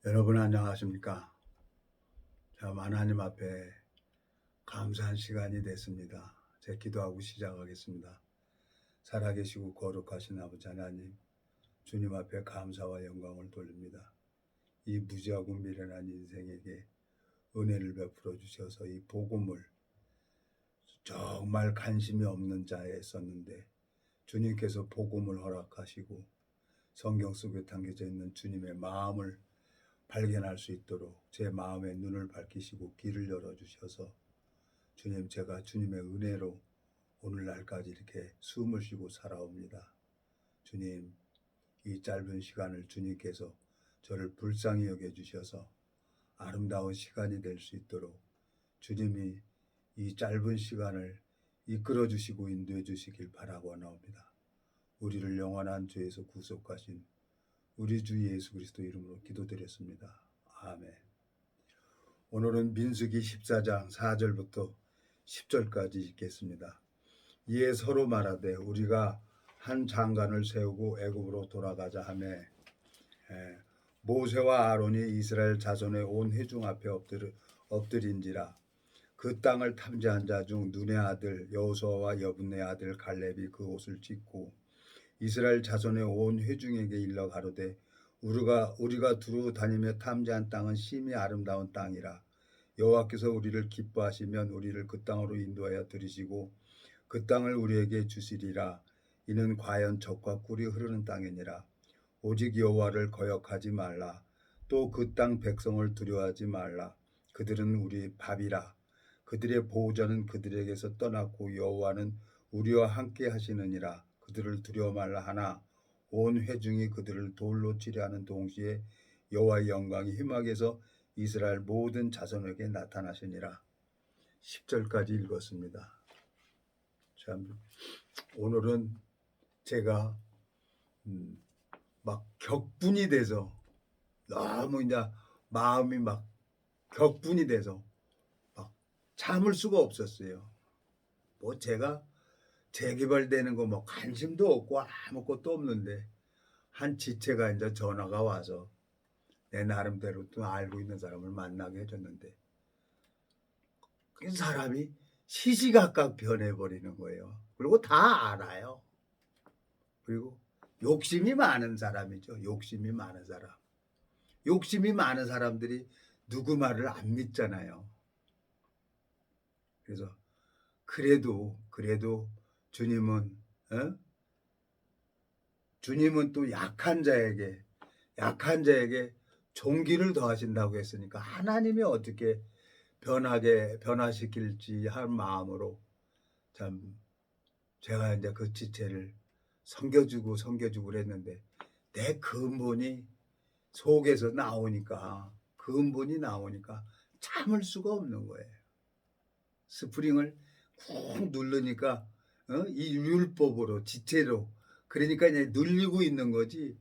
여러분 안녕하십니까? 참 하나님 앞에 감사한 시간이 됐습니다. 제 기도하고 시작하겠습니다. 살아계시고 거룩하신 아버지 하나님, 주님 앞에 감사와 영광을 돌립니다. 이 무지하고 미련한 인생에게 은혜를 베풀어 주셔서 이 복음을 정말 관심이 없는 자에 썼는데 주님께서 복음을 허락하시고 성경 속에 담겨져 있는 주님의 마음을 발견할 수 있도록 제 마음의 눈을 밝히시고 길을 열어주셔서 주님, 제가 주님의 은혜로 오늘날까지 이렇게 숨을 쉬고 살아옵니다. 주님, 이 짧은 시간을 주님께서 저를 불쌍히 여겨주셔서 아름다운 시간이 될 수 있도록 주님이 이 짧은 시간을 이끌어 주시고 인도해 주시길 바라고 나옵니다. 우리를 영원한 죄에서 구속하신 우리 주 예수 그리스도 이름으로 기도드렸습니다. 아멘. 오늘은 민수기 14장 4절부터 10절까지 읽겠습니다. 이에 서로 말하되 우리가 한 장관을 세우고 애굽으로 돌아가자 하며 모세와 아론이 이스라엘 자손의 온 회중 앞에 엎드린지라. 그 땅을 탐지한 자 중 눈의 아들 여호수아와 여분의 아들 갈렙이 그 옷을 찢고 이스라엘 자손의 온 회중에게 일러 가로되 우리가 두루 다니며 탐지한 땅은 심히 아름다운 땅이라. 여호와께서 우리를 기뻐하시면 우리를 그 땅으로 인도하여 들이시고 그 땅을 우리에게 주시리라. 이는 과연 젖과 꿀이 흐르는 땅이니라. 오직 여호와를 거역하지 말라. 또 그 땅 백성을 두려워하지 말라. 그들은 우리 밥이라. 그들의 보호자는 그들에게서 떠났고 여호와는 우리와 함께 하시느니라. 그들을 두려워 말라 하나 온 회중이 그들을 돌로 치려하는 동시에 여호와의 영광이 희막에서 이스라엘 모든 자손에게 나타나시니라. 10절까지 읽었습니다. 참 오늘은 제가 막 격분이 돼서 너무 이제 마음이 막 격분이 돼서 막 참을 수가 없었어요. 뭐 제가 재개발되는 거 뭐 관심도 없고 아무것도 없는데 한 지체가 이제 전화가 와서 내 나름대로 또 알고 있는 사람을 만나게 해줬는데 그 사람이 시시각각 변해버리는 거예요. 그리고 다 알아요. 그리고 욕심이 많은 사람이죠. 욕심이 많은 사람. 욕심이 많은 사람들이 누구 말을 안 믿잖아요. 그래서 그래도 주님은 주님은 또 약한 자에게 종기를 더하신다고 했으니까 하나님이 어떻게 변화시킬지 한 마음으로 참 제가 이제 그 지체를 섬겨주고 그랬는데 내 근본이 속에서 나오니까 참을 수가 없는 거예요. 스프링을 꾹 누르니까 이 율법으로 지체로 그러니까 이제 눌리고 있는 거지.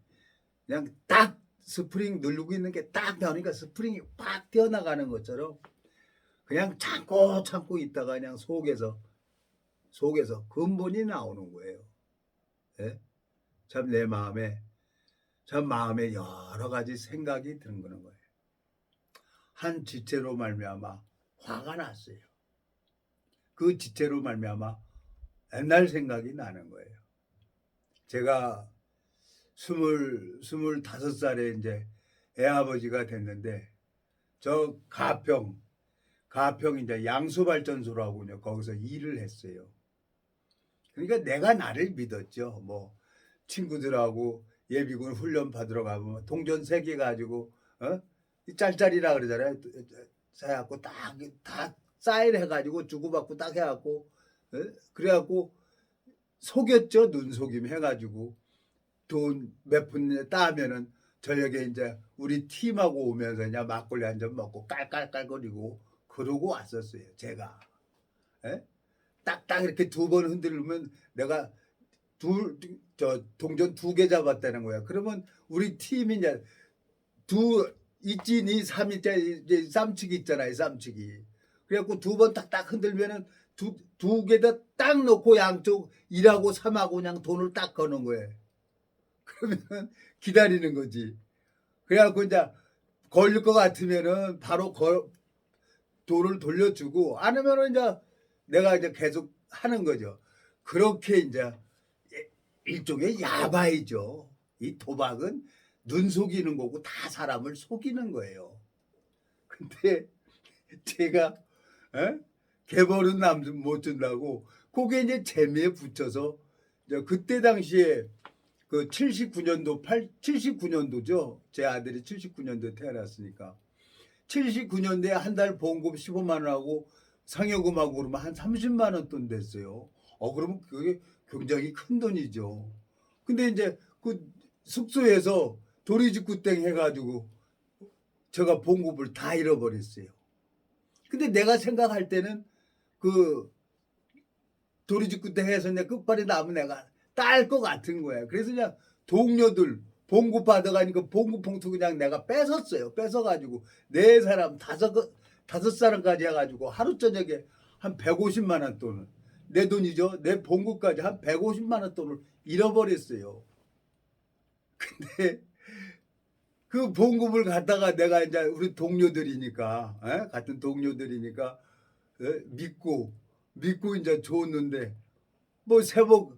그냥 딱 스프링 누르고 있는 게 딱 나오니까 스프링이 팍 뛰어나가는 것처럼 그냥 참고 있다가 그냥 속에서 근본이 나오는 거예요. 예? 참 내 마음에 여러 가지 생각이 드는 거예요. 한 지체로 말미암아 화가 났어요. 그 지체로 말미암아 옛날 생각이 나는 거예요. 제가 25살에 이제 애아버지가 됐는데 저 가평 이제 양수발전소라고 거기서 일을 했어요. 그러니까 내가 나를 믿었죠. 뭐 친구들하고 예비군 훈련 받으러 가면 동전 3개 가지고 짤짤이라 그러잖아요. 해갖고 딱 사인 해가지고 주고받고 딱 해갖고 그래갖고 속였죠. 눈속임 해가지고 돈 몇 푼 따면은 저녁에 이제 우리 팀하고 오면서 그냥 막걸리 한 잔 먹고 깔깔깔거리고 그러고 왔었어요. 제가 딱딱 이렇게 2번 흔들면 내가 동전 2개 잡았다는 거야. 그러면 우리 팀이 이제 2 3이제 쌈치기 있잖아요. 쌈치기. 그래갖고 2번 딱딱 흔들면은 두 개 다 딱 놓고 양쪽 1하고 3하고 그냥 돈을 딱 거는 거예요. 그러면 기다리는 거지. 그래갖고 이제 걸릴 것 같으면은 바로 돈을 돌려주고 안 하면은 이제 내가 이제 계속 하는 거죠. 그렇게 이제 일종의 야바이죠. 이 도박은 눈 속이는 거고 다 사람을 속이는 거예요. 근데 제가 에? 개버는 남 못 준다고 그게 이제 재미에 붙여서 이제 그때 당시에 그 79년도 79년도죠. 제 아들이 79년도에 태어났으니까 79년도에 한 달 보험금 15만 원하고 상여금하고 그러면 한 30만 원 돈 됐어요. 그러면 그게 굉장히 큰 돈이죠. 근데 이제 그 숙소에서 도리직구땡 해가지고 제가 보험금을 다 잃어버렸어요. 근데 내가 생각할 때는 그 도리직구땡 해서 내 끝발이 나면 내가 딸 것 같은 거야. 그래서 그냥 동료들 봉급 받아가니까 봉급 봉투 그냥 내가 뺏었어요. 뺏어가지고 네 사람 다섯 사람까지 해가지고 하루 저녁에 한 150만 원 돈을 내 돈이죠. 내 봉급까지 한 150만 원 돈을 잃어버렸어요. 근데 그 봉급을 갖다가 내가 이제 우리 동료들이니까 같은 동료들이니까 믿고 이제 줬는데 뭐 새벽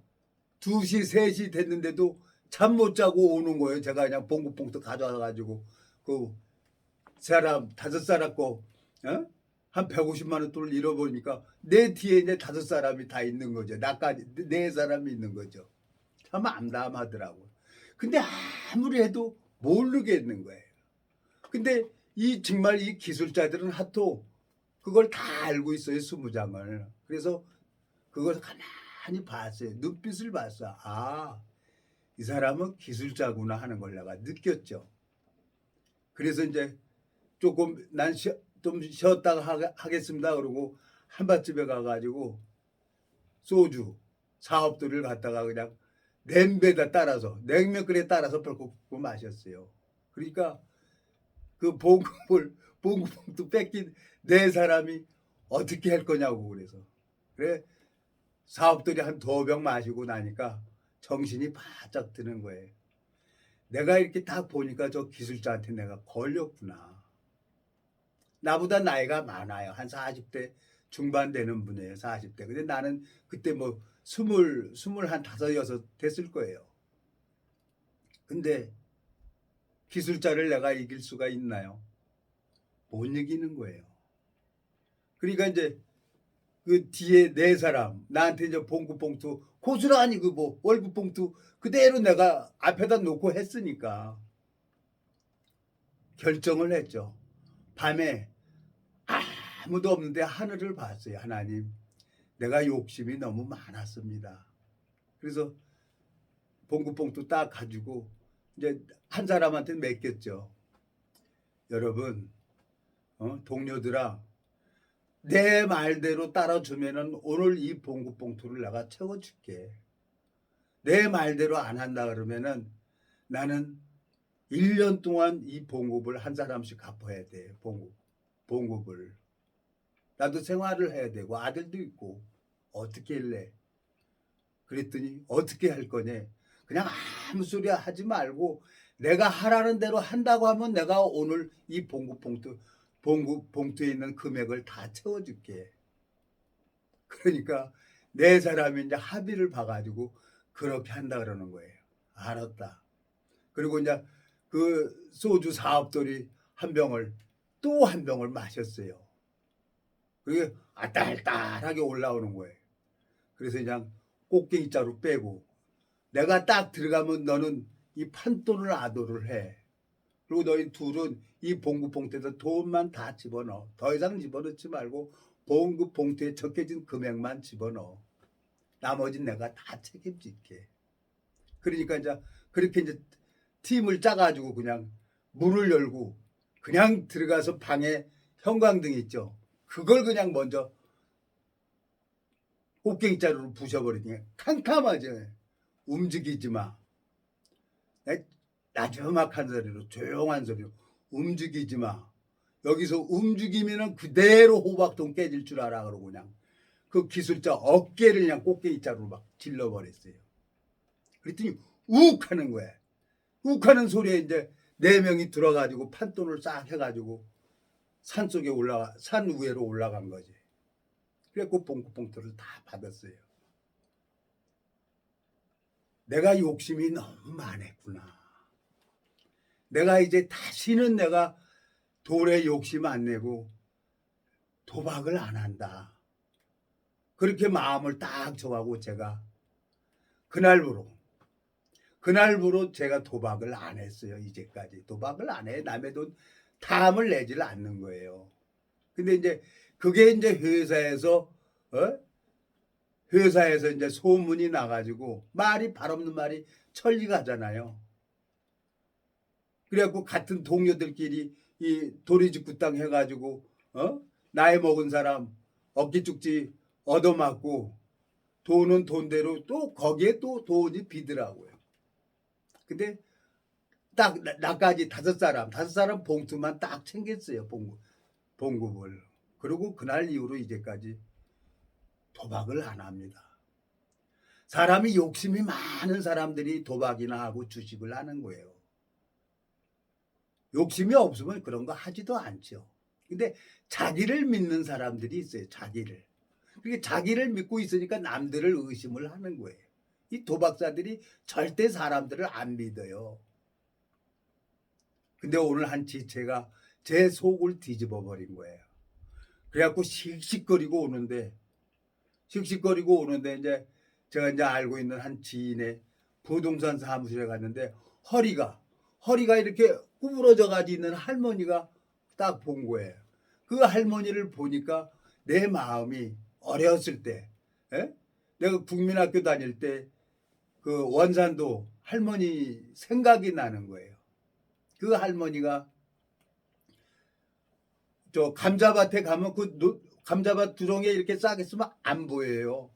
2시 3시 됐는데도 잠 못 자고 오는 거예요. 제가 그냥 봉급 봉투 가져와 가지고 그 사람 다섯 사람 거한 150만 원 돈을 잃어버리니까 내 뒤에 이제 다섯 사람이 다 있는 거죠. 나까지 네 사람이 있는 거죠. 참 암담하더라고요. 근데 아무리 해도 모르겠는 거예요. 근데 이 정말 이 기술자들은 하도 그걸 다 알고 있어요. 20장을. 그래서 그걸 가만히 봤어요. 눈빛을 봤어. 이 사람은 기술자구나 하는 걸 내가 느꼈죠. 그래서 이제 조금 좀 쉬었다가 하겠습니다. 그러고 한밭집에 가가지고 소주 사업들을 갖다가 그냥 냄비에다 따라서 냉면끓에 따라서 벌컥 마셨어요. 그러니까 그 봉급도 뺏긴 네 사람이 어떻게 할 거냐고 그래 사업들이 한 2병 마시고 나니까 정신이 바짝 드는 거예요. 내가 이렇게 딱 보니까 저 기술자한테 내가 걸렸구나. 나보다 나이가 많아요. 한 40대 중반 되는 분이에요. 40대. 근데 나는 그때 뭐 25, 6 됐을 거예요. 근데 기술자를 내가 이길 수가 있나요? 못 이기는 거예요. 그러니까 이제 그 뒤에 네 사람 나한테 이제 봉급 봉투 고스란히 그 뭐 월급 봉투 그대로 내가 앞에다 놓고 했으니까 결정을 했죠. 밤에 아무도 없는데 하늘을 봤어요. 하나님, 내가 욕심이 너무 많았습니다. 그래서 봉급 봉투 딱 가지고 이제 한 사람한테 맡겼죠. 여러분, 동료들아, 내 말대로 따라주면은 오늘 이 봉급 봉투를 내가 채워줄게. 내 말대로 안 한다 그러면은 나는 1년 동안 이 봉급을 한 사람씩 갚아야 돼. 봉급을. 나도 생활을 해야 되고 아들도 있고 어떻게 할래? 그랬더니 어떻게 할 거냐? 그냥 아무 소리 하지 말고 내가 하라는 대로 한다고 하면 내가 오늘 이 봉급 봉투에 있는 금액을 다 채워줄게. 그러니까 네 사람이 이제 합의를 봐가지고 그렇게 한다 그러는 거예요. 알았다. 그리고 이제 그 소주 사업들이 또 한 병을 마셨어요. 그게 알딸딸하게 올라오는 거예요. 그래서 그냥 꼭대기자루 빼고 내가 딱 들어가면 너는 이 판돈을 아도를 해. 그리고 너희 둘은 이 봉급 봉투에서 돈만 다 집어넣어. 더 이상 집어넣지 말고 봉급 봉투에 적혀진 금액만 집어넣어. 나머지는 내가 다 책임질게. 그러니까 이제 그렇게 이제 팀을 짜가지고 그냥 문을 열고 그냥 들어가서 방에 형광등 있죠. 그걸 그냥 먼저 꼭대기자루로 부셔버리니 캄캄하죠. 움직이지 마. 나지막한 소리로 조용한 소리로 움직이지 마. 여기서 움직이면은 그대로 호박통 깨질 줄 알아. 그러고 그냥 그 기술자 어깨를 그냥 꼭대기자루로 막 질러버렸어요. 그랬더니 욱 하는 거야. 욱 하는 소리에 이제 네 명이 들어가지고 판돈을 싹 해가지고 산 위로 올라간 거지. 그래갖고 봉투를 다 받았어요. 내가 욕심이 너무 많았구나. 내가 이제 다시는 내가 돈에 욕심 안 내고 도박을 안 한다. 그렇게 마음을 딱 정하고 제가 그날부로 제가 도박을 안 했어요. 이제까지 도박을 안 해. 남의 돈 탐을 내질 않는 거예요. 근데 이제 그게 이제 회사에서 이제 소문이 나가지고 말이 발없는 말이 천리가잖아요. 그래갖고 같은 동료들끼리 이 도리직구 땅 해가지고 나이 먹은 사람 어깨 쭉지 얻어맞고 돈은 돈대로 또 거기에 또 돈이 비더라고요. 근데 딱 나까지 다섯 사람 봉투만 딱 챙겼어요. 봉급을. 그리고 그날 이후로 이제까지 도박을 안 합니다. 사람이 욕심이 많은 사람들이 도박이나 하고 주식을 하는 거예요. 욕심이 없으면 그런 거 하지도 않죠. 근데 자기를 믿는 사람들이 있어요. 자기를. 그러니까 자기를 믿고 있으니까 남들을 의심을 하는 거예요. 이 도박자들이 절대 사람들을 안 믿어요. 근데 오늘 한 지체가 제 속을 뒤집어 버린 거예요. 그래갖고 씩씩거리고 오는데 이제 제가 이제 알고 있는 한 지인의 부동산 사무실에 갔는데 허리가 이렇게 구부러져 가지고 있는 할머니가 딱 본 거예요. 그 할머니를 보니까 내 마음이 어렸을 때, 내가 국민학교 다닐 때 그 원산도 할머니 생각이 나는 거예요. 그 할머니가 저 감자밭에 가면 그 감자밭 두렁에 이렇게 싹 있으면 안 보여요.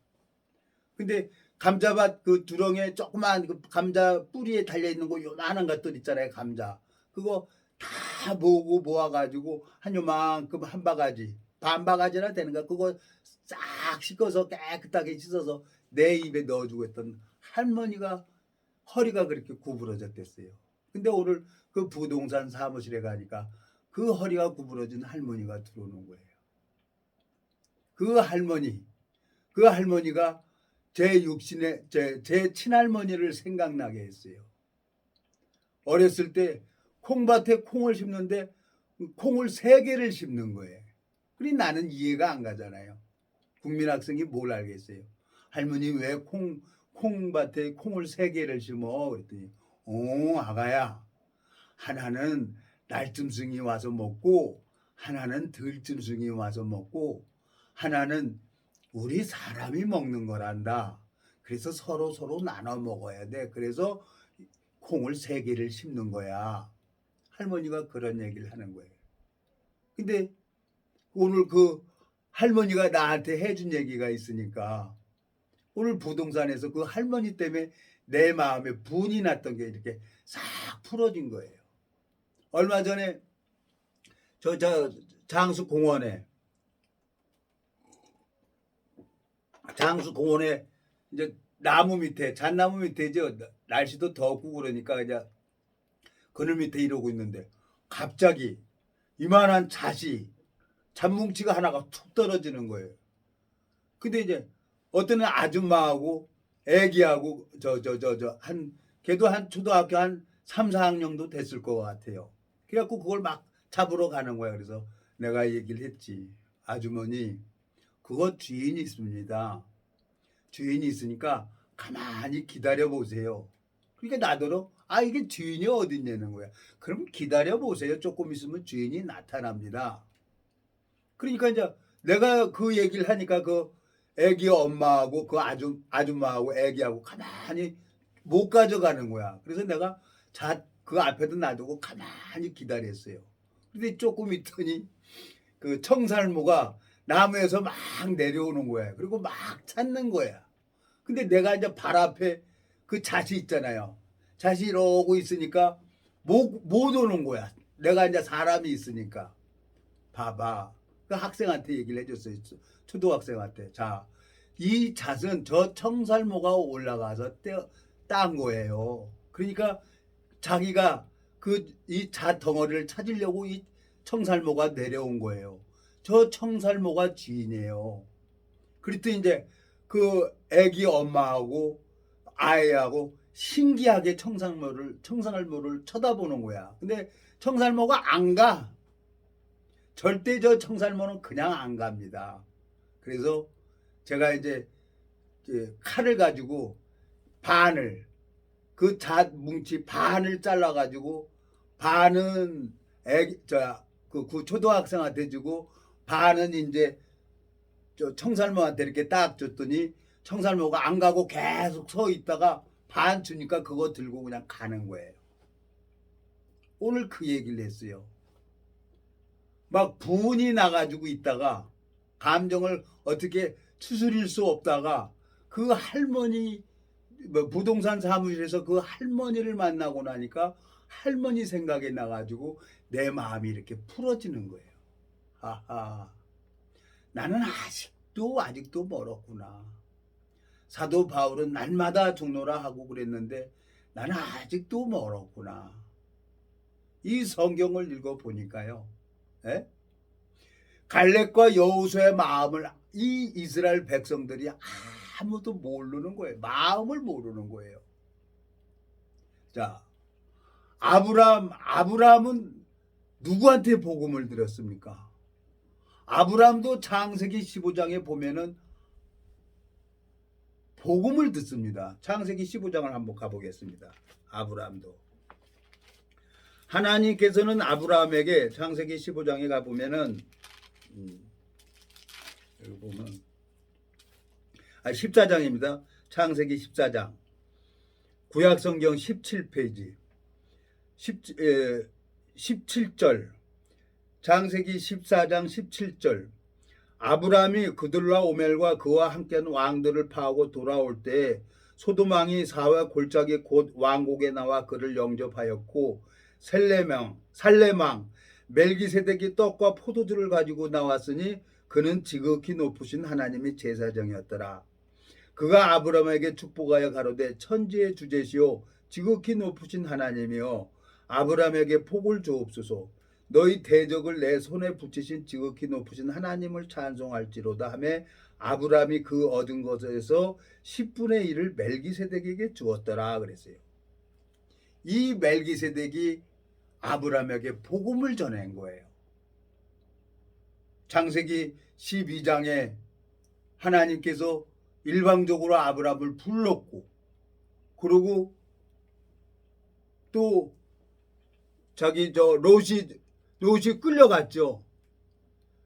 근데 감자밭 그 두렁에 조그만 그 감자 뿌리에 달려 있는 거 요만한 것들 있잖아요. 감자 그거 다 모아가지고 한 요만큼 한 바가지 반 바가지나 되는가 그거 싹 씻어서 깨끗하게 씻어서 내 입에 넣어주고 했던 할머니가 허리가 그렇게 구부러졌댔어요. 근데 오늘 그 부동산 사무실에 가니까 그 허리가 구부러진 할머니가 들어오는 거예요. 그 할머니가 제 육신에 제 친할머니를 생각나게 했어요. 어렸을 때 콩밭에 콩을 심는데 콩을 3개를 심는 거예요. 그러니 나는 이해가 안 가잖아요. 국민학생이 뭘 알겠어요. 할머니 왜 콩밭에 콩을 3개를 심어? 그랬더니 아가야 하나는 날짐승이 와서 먹고 하나는 들짐승이 와서 먹고 하나는 우리 사람이 먹는 거란다. 그래서 서로 나눠 먹어야 돼. 그래서 콩을 3개를 심는 거야. 할머니가 그런 얘기를 하는 거예요. 근데 오늘 그 할머니가 나한테 해준 얘기가 있으니까 오늘 부동산에서 그 할머니 때문에 내 마음에 분이 났던 게 이렇게 싹 풀어진 거예요. 얼마 전에 저 장수공원에 이제 잣나무 밑에죠. 날씨도 덥고 그러니까 그냥 그늘 밑에 이러고 있는데 갑자기 이만한 잣뭉치가 하나가 툭 떨어지는 거예요. 근데 이제 어떤 아줌마하고 애기하고 걔도 한 초등학교 한 3, 4학년도 됐을 것 같아요. 그래갖고 그걸 막 잡으러 가는 거야. 그래서 내가 얘기를 했지. 아주머니 그거 주인이 있습니다. 주인이 있으니까 가만히 기다려 보세요. 그러니까 나더러 이게 주인이 어디 있냐는 거야. 그럼 기다려 보세요. 조금 있으면 주인이 나타납니다. 그러니까 이제 내가 그 얘기를 하니까 그 애기 엄마하고 그 아줌마하고 애기하고 가만히 못 가져가는 거야. 그래서 내가 그 앞에도 놔두고 가만히 기다렸어요. 근데 조금 있더니 그 청살모가 나무에서 막 내려오는 거야. 그리고 막 찾는 거야. 근데 내가 이제 발 앞에 그 잣이 있잖아요. 잣이 이러고 있으니까 못 오는 거야. 내가 이제 사람이 있으니까. 봐봐. 그 학생한테 얘기를 해줬어요. 초등학생한테. 자, 이 잣은 저 청살모가 올라가서 딴 거예요. 그러니까 자기가 이 잣 덩어리를 찾으려고 이 청살모가 내려온 거예요. 저 청살모가 주인이에요. 그랬더니 이제 그 애기 엄마하고 아이하고 신기하게 청살모를 쳐다보는 거야. 근데 청살모가 안 가. 절대 저 청살모는 그냥 안 갑니다. 그래서 제가 이제 칼을 가지고 반을 그 잣 뭉치 반을 잘라 가지고 반은 그 초등학생한테 주고 반은 이제 저 청살모한테 이렇게 딱 줬더니 청살모가 안 가고 계속 서 있다가 반 주니까 그거 들고 그냥 가는 거예요. 오늘 그 얘기를 했어요. 막 분이 나가지고 있다가 감정을 어떻게 추스릴 수 없다가 그 할머니 부동산 사무실에서 그 할머니를 만나고 나니까 할머니 생각이 나가지고 내 마음이 이렇게 풀어지는 거예요. 하하, 나는 아직도 멀었구나. 사도 바울은 날마다 죽노라 하고 그랬는데 나는 아직도 멀었구나. 이 성경을 읽어보니까요. 에? 갈렙과 여호수아의 마음을 이 이스라엘 백성들이 아무도 모르는 거예요. 마음을 모르는 거예요. 자, 아브라함은 누구한테 복음을 들었습니까? 아브라함도 창세기 15장에 보면은 복음을 듣습니다. 창세기 15장을 한번 가보겠습니다. 아브라함도. 하나님께서는 아브라함에게 창세기 15장에 가보면은 여기 보면 14장입니다. 창세기 14장. 구약성경 17페이지 17절. 창세기 14장 17절. 아브라함이 그들라 오멜과 그와 함께한 왕들을 파하고 돌아올 때에 소돔 왕이 사와 골짜기 곧 왕국에 나와 그를 영접하였고 살레망 멜기세덱이 떡과 포도주를 가지고 나왔으니 그는 지극히 높으신 하나님의 제사장이었더라. 그가 아브라함에게 축복하여 가로되 천지의 주제시오 지극히 높으신 하나님이여 아브라함에게 복을 주옵소서. 너희 대적을 내 손에 붙이신 지극히 높으신 하나님을 찬송할지로다 하며 아브라함이 그 얻은 것에서 10분의 1을 멜기세덱에게 주었더라 그랬어요. 이 멜기세덱이 아브라함에게 복음을 전한 거예요. 창세기 12장에 하나님께서 일방적으로 아브라함을 불렀고 그리고 또 자기 롯이 끌려갔죠.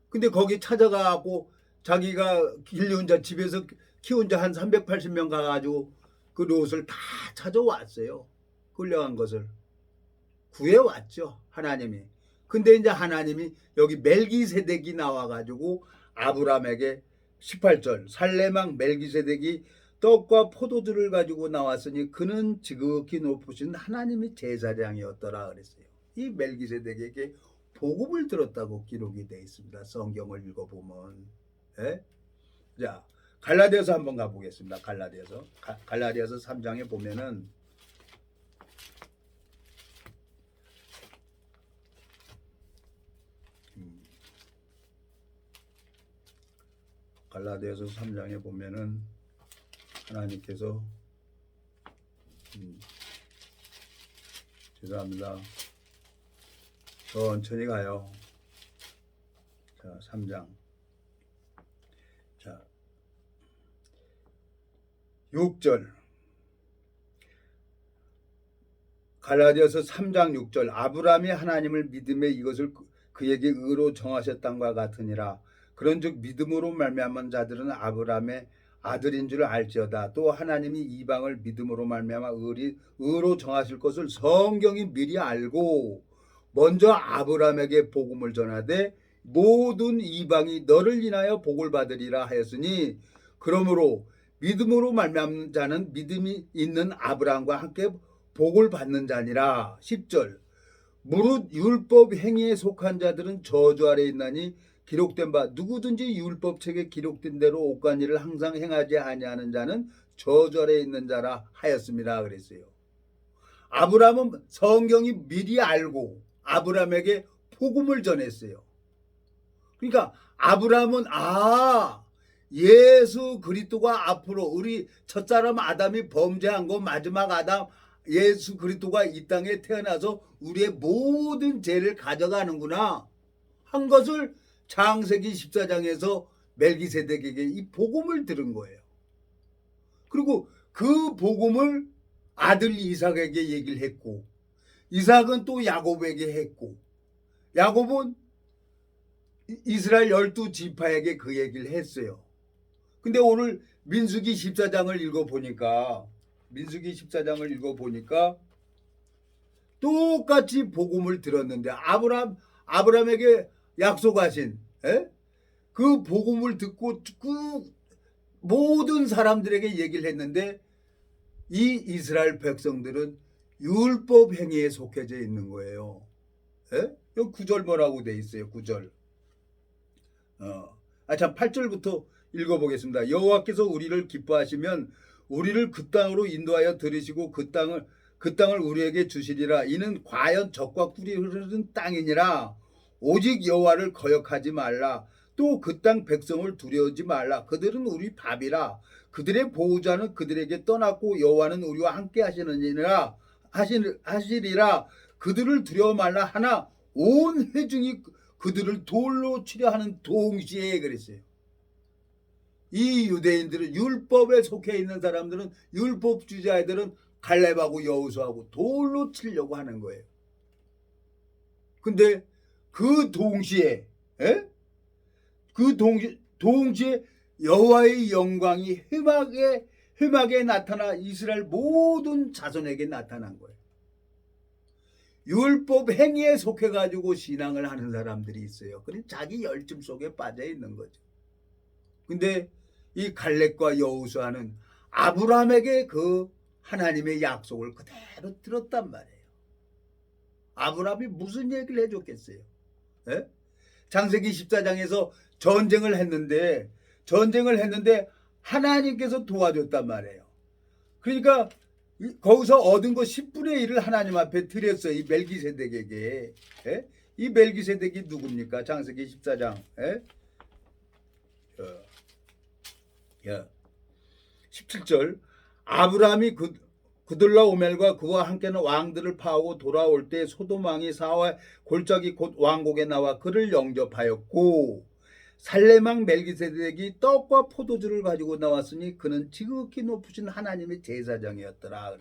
근데 거기 찾아가고 자기가 길리 자 집에서 키운 자 한 380명 가가지고 그 롯을 다 찾아왔어요. 끌려간 것을 구해왔죠. 하나님이. 근데 이제 하나님이 여기 멜기세덱이 나와가지고 아브라함에게 18절 살레망 멜기세덱이 떡과 포도주를 가지고 나왔으니 그는 지극히 높으신 하나님의 제사장이었더라 그랬어요. 이 멜기세덱에게 복음을 들었다고 기록이 되어 있습니다. 성경을 읽어보면. 예? 자, 갈라디아서 한번 가보겠습니다. 갈라디아서 3장에 보면은 갈라디아서 3장에 보면은 하나님께서 죄송합니다. 천천히 가요. 자, 3장. 자, 6절. 갈라디아서 3장 6절. 아브라함이 하나님을 믿음에 이것을 그에게 의로 정하셨던과 같으니라. 그런즉 믿음으로 말미암은 자들은 아브라함의 아들인 줄 알지어다. 또 하나님이 이방을 믿음으로 말미암아 의로 정하실 것을 성경이 미리 알고 먼저 아브라함에게 복음을 전하되 모든 이방이 너를 인하여 복을 받으리라 하였으니 그러므로 믿음으로 말미암는 자는 믿음이 있는 아브라함과 함께 복을 받는 자니라. 10절. 무릇 율법 행위에 속한 자들은 저주 아래 있나니 기록된 바 누구든지 율법책에 기록된 대로 옥간 일을 항상 행하지 아니하는 자는 저주 아래 있는 자라 하였습니다 그랬어요. 아브라함은 성경이 미리 알고 아브라함에게 복음을 전했어요. 그러니까 아브라함은 예수 그리스도가 앞으로 우리 첫사람 아담이 범죄한 거 마지막 아담 예수 그리스도가 이 땅에 태어나서 우리의 모든 죄를 가져가는구나 한 것을 창세기 14장에서 멜기세덱에게 이 복음을 들은 거예요. 그리고 그 복음을 아들 이삭에게 얘기를 했고 이삭은 또 야곱에게 했고 야곱은 이스라엘 12지파에게 그 얘기를 했어요. 근데 오늘 민수기 14장을 읽어보니까 똑같이 복음을 들었는데 아브라함에게 약속하신 그 복음을 듣고 그 모든 사람들에게 얘기를 했는데 이 이스라엘 백성들은 율법 행위에 속해져 있는 거예요. 여기 9절 뭐라고 돼 있어요. 9절. 8절부터 읽어보겠습니다. 여호와께서 우리를 기뻐하시면 우리를 그 땅으로 인도하여 들이시고 그 땅을 우리에게 주시리라. 이는 과연 젖과 꿀이 흐르는 땅이니라. 오직 여호와를 거역하지 말라. 또 그 땅 백성을 두려워하지 말라. 그들은 우리 밥이라. 그들의 보호자는 그들에게 떠났고 여호와는 우리와 함께 하시리라. 그들을 두려워 말라 하나 온 회중이 그들을 돌로 치려 하는 동시에 그랬어요. 이 유대인들은 율법에 속해 있는 사람들은 율법주의자들은 갈렙하고 여호수아하고 돌로 치려고 하는 거예요. 근데 그 동시에 동시에 여호와의 영광이 흠하게 나타나 이스라엘 모든 자손에게 나타난 거예요. 율법 행위에 속해가지고 신앙을 하는 사람들이 있어요. 그래 자기 열심 속에 빠져 있는 거죠. 근데 이 갈렙과 여호수아는 아브라함에게 그 하나님의 약속을 그대로 들었단 말이에요. 아브라함이 무슨 얘기를 해줬겠어요? 창세기 14장에서 전쟁을 했는데 하나님께서 도와줬단 말이에요. 그러니까 거기서 얻은 거 10분의 1을 하나님 앞에 드렸어요. 이 멜기세덱에게. 이 멜기세덱이 누굽니까? 창세기 14장 17절 아브라함이 그들라오멜과 그와 함께는 왕들을 파하고 돌아올 때 소돔 왕이 사와의 골짜기 곧 왕국에 나와 그를 영접하였고 살렘 왕 멜기세덱이 떡과 포도주를 가지고 나왔으니 그는 지극히 높으신 하나님의 제사장이었더라.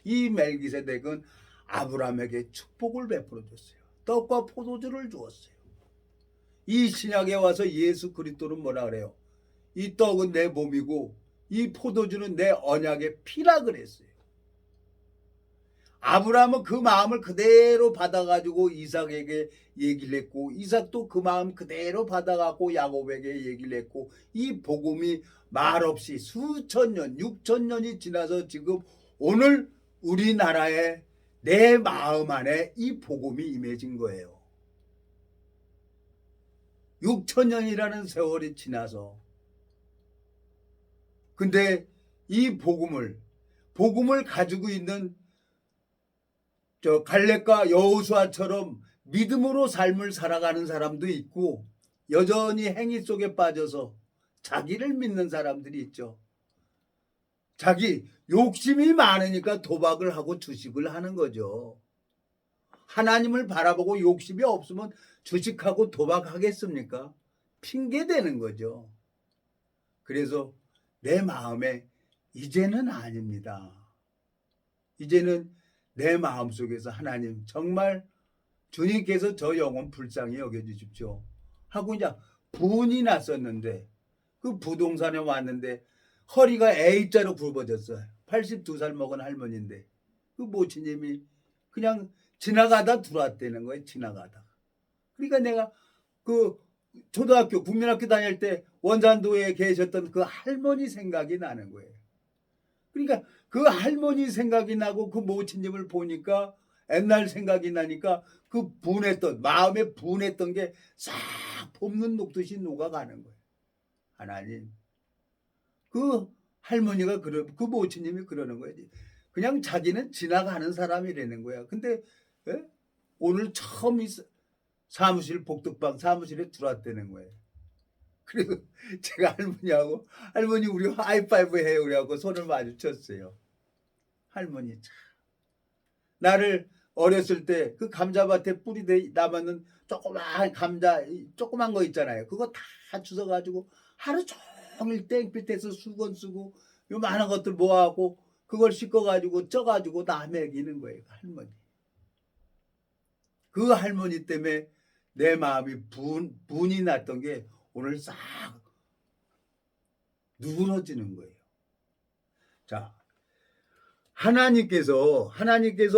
이 멜기세덱은 아브라함에게 축복을 베풀어 줬어요. 떡과 포도주를 주었어요. 이 신약에 와서 예수 그리스도는 뭐라 그래요? 이 떡은 내 몸이고 이 포도주는 내 언약의 피라 그랬어요. 아브라함은 그 마음을 그대로 받아가지고 이삭에게 얘기를 했고 이삭도 그 마음 그대로 받아가고 야곱에게 얘기를 했고 이 복음이 말없이 수천 년, 6천 년이 지나서 지금 오늘 우리나라에 내 마음 안에 이 복음이 임해진 거예요. 6천 년이라는 세월이 지나서 근데 이 복음을 가지고 있는 갈렙과 여호수아처럼 믿음으로 삶을 살아가는 사람도 있고 여전히 행위 속에 빠져서 자기를 믿는 사람들이 있죠. 자기 욕심이 많으니까 도박을 하고 주식을 하는 거죠. 하나님을 바라보고 욕심이 없으면 주식하고 도박하겠습니까? 핑계대는 거죠. 그래서 내 마음에 이제는 아닙니다. 이제는 내 마음속에서 하나님 정말 주님께서 저 영혼 불쌍히 여겨주십시오 하고 이제 분이 났었는데 그 부동산에 왔는데 허리가 A자로 굵어졌어요. 82살 먹은 할머니인데 그 모친님이 그냥 지나가다 들어왔다는 거예요. 지나가다. 그러니까 내가 그 초등학교 국민학교 다닐 때 원산도에 계셨던 그 할머니 생각이 나는 거예요. 그러니까 그 할머니 생각이 나고 그 모친님을 보니까 옛날 생각이 나니까 그 마음에 분했던 게 싹 봄눈 녹듯이 녹아가는 거예요. 하나님, 그 할머니가 그 모친님이 그러는 거예요. 그냥 자기는 지나가는 사람이라는 거야. 근데 예? 오늘 처음 사무실 복덕방 사무실에 들어왔다는 거예요. 그래서 제가 할머니하고 할머니 우리 하이파이브 해요 그래갖고 손을 마주쳤어요. 할머니 참 나를 어렸을 때 그 감자밭에 뿌리 남았는 조그만 감자 조그만 거 있잖아요. 그거 다 주워가지고 하루 종일 땡볕에서 수건 쓰고 요 많은 것들 모아갖고 그걸 씻어가지고 쪄가지고 나 먹이는 거예요. 할머니. 그 할머니 때문에 내 마음이 분이 났던 게 오늘 싹 누그러지는 거예요. 자, 하나님께서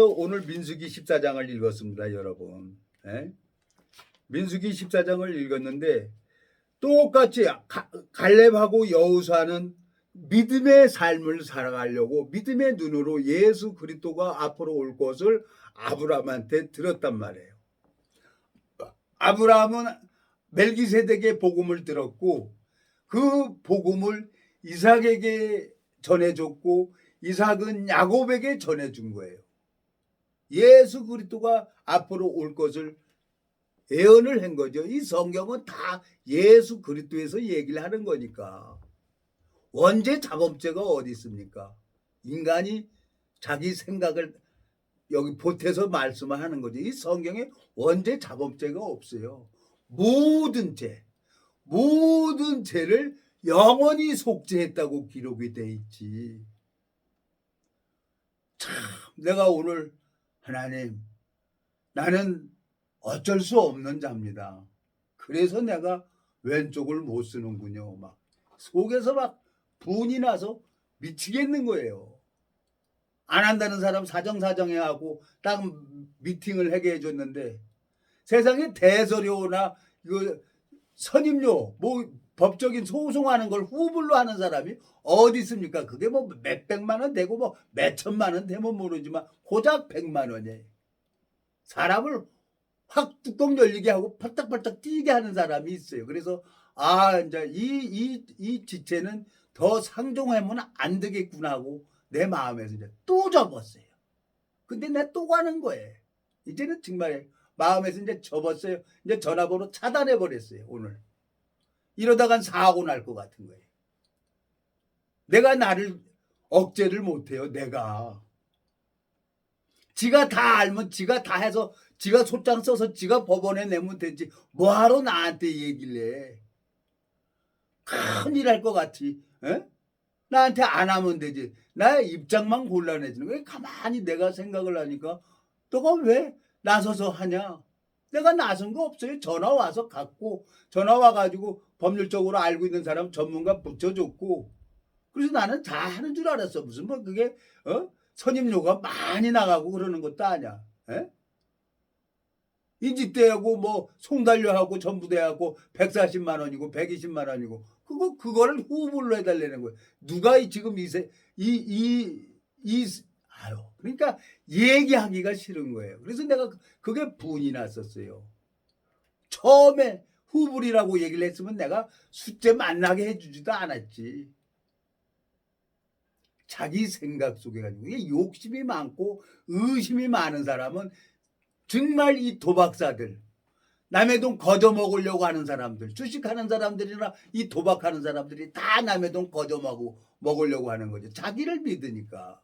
오늘 민수기 14장을 읽었습니다, 여러분. 예? 민수기 14장을 읽었는데 똑같이 갈렙하고 여호수아는 믿음의 삶을 살아가려고 믿음의 눈으로 예수 그리스도가 앞으로 올 것을 아브라함한테 들었단 말이에요. 아브라함은 멜기세덱의 복음을 들었고 그 복음을 이삭에게 전해줬고 이삭은 야곱에게 전해준 거예요. 예수 그리스도가 앞으로 올 것을 예언을 한 거죠. 이 성경은 다 예수 그리스도에서 얘기를 하는 거니까. 원죄 자범죄가 어디 있습니까? 인간이 자기 생각을 여기 보태서 말씀하는 거죠. 이 성경에 원죄 자범죄가 없어요. 모든 죄를 영원히 속죄했다고 기록이 돼 있지. 참 내가 오늘 하나님 나는 어쩔 수 없는 자입니다. 그래서 내가 왼쪽을 못 쓰는군요. 막 속에서 막 분이 나서 미치겠는 거예요. 안 한다는 사람 사정사정해 하고 딱 미팅을 하게 해줬는데 세상에 대서료나 이거 선임료 뭐 법적인 소송하는 걸 후불로 하는 사람이 어디 있습니까? 그게 뭐 몇백만 원 되고 뭐 몇천만 원 되면 모르지만 고작 100만 원이에요. 사람을 확 뚜껑 열리게 하고 팔딱팔딱 뛰게 하는 사람이 있어요. 그래서 이제 이 지체는 더 상종하면 안 되겠구나 하고 내 마음에서 이제 또 접었어요. 근데 내가 또 가는 거예요. 이제는 정말 마음에서 이제 접었어요. 이제 전화번호 차단해 버렸어요. 오늘 이러다간 사고 날 것 같은 거예요. 내가 나를 억제를 못해요. 내가 지가 다 알면 지가 다 해서 지가 소장 써서 지가 법원에 내면 되지 뭐하러 나한테 얘기를 해. 큰일 할 것 같지. 에? 나한테 안 하면 되지. 나의 입장만 곤란해지는 거야. 가만히 내가 생각을 하니까 너가 왜 나서서 하냐. 내가 나선 거 없어요. 전화 와서 갖고 전화 와가지고 법률적으로 알고 있는 사람 전문가 붙여줬고 그래서 나는 다 하는 줄 알았어. 무슨 뭐 그게 선임료가 많이 나가고 그러는 것도 아니야. 에? 인지대하고 뭐 송달료하고 전부대하고 140만 원이고 120만 원이고 그거를 후불로 해달라는 거예요. 누가 지금 그러니까 얘기하기가 싫은 거예요. 그래서 내가 그게 분이 났었어요. 처음에 후불이라고 얘기를 했으면 내가 숫제 만나게 해주지도 않았지. 자기 생각 속에 가지고 이게 욕심이 많고 의심이 많은 사람은 정말 이 도박사들 남의 돈 거저 먹으려고 하는 사람들 주식하는 사람들이나 이 도박하는 사람들이 다 남의 돈 거저 먹으려고 하는 거죠. 자기를 믿으니까.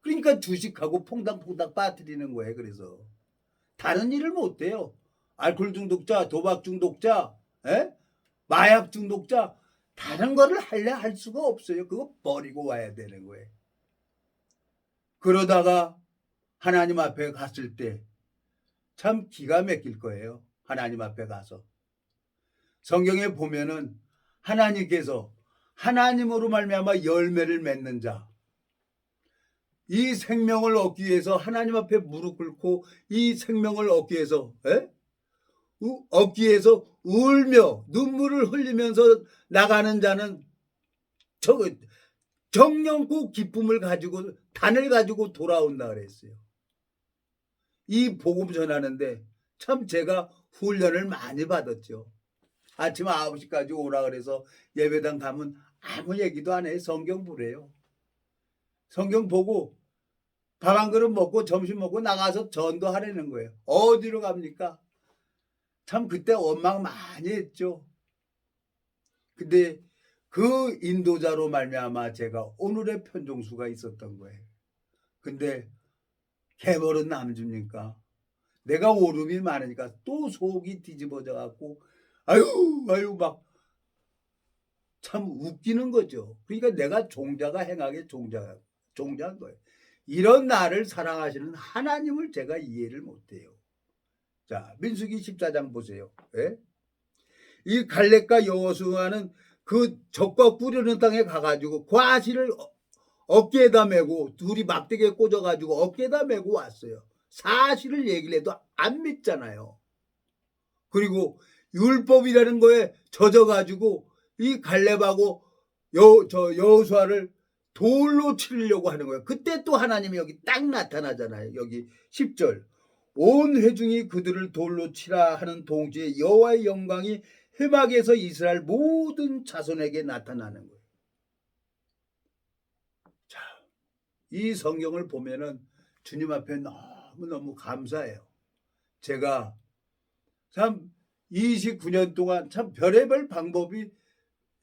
그러니까 주식하고 퐁당퐁당 빠뜨리는 거예요. 그래서 다른 일을 못해요. 알코올 중독자, 도박 중독자, 마약 중독자 다른 거를 할 수가 없어요. 그거 버리고 와야 되는 거예요. 그러다가 하나님 앞에 갔을 때 참 기가 막힐 거예요. 하나님 앞에 가서. 성경에 보면은 하나님께서 하나님으로 말미암아 열매를 맺는 자, 이 생명을 얻기 위해서 하나님 앞에 무릎 꿇고 이 생명을 얻기 위해서 울며 눈물을 흘리면서 나가는 자는 정령고 기쁨을 가지고 단을 가지고 돌아온다 그랬어요. 이 복음 전하는데 참 제가 훈련을 많이 받았죠. 아침 9시까지 오라 그래서 예배당 가면 아무 얘기도 안 해요. 성경 보래요. 성경 보고 밥 한 그릇 먹고 점심 먹고 나가서 전도하려는 거예요. 어디로 갑니까? 참 그때 원망 많이 했죠. 근데 그 인도자로 말미암아 제가 오늘의 편종수가 있었던 거예요. 근데 개벌은 남줍니까? 내가 오름이 많으니까 또 속이 뒤집어져 갖고 아유 막 참 웃기는 거죠. 그러니까 내가 종자가 행하게 종자한 거예요. 이런 나를 사랑하시는 하나님을 제가 이해를 못해요. 자, 민수기 14장 보세요. 예? 이 갈렙과 여호수아는 그 적과 꾸려는 땅에 가가지고 과실을 어깨에다 메고 둘이 막대기에 꽂아가지고 어깨에다 메고 왔어요. 사실을 얘기를 해도 안 믿잖아요. 그리고 율법이라는 거에 젖어가지고 이 갈렙하고 여호수아를 돌로 치려고 하는 거예요. 그때 또 하나님이 여기 딱 나타나잖아요. 여기 10절 온 회중이 그들을 돌로 치라 하는 동지에 여호와의 영광이 해막에서 이스라엘 모든 자손에게 나타나는 거예요. 자, 이 성경을 보면은 주님 앞에 너무너무 감사해요. 제가 참 29년 동안 참 별의별 방법이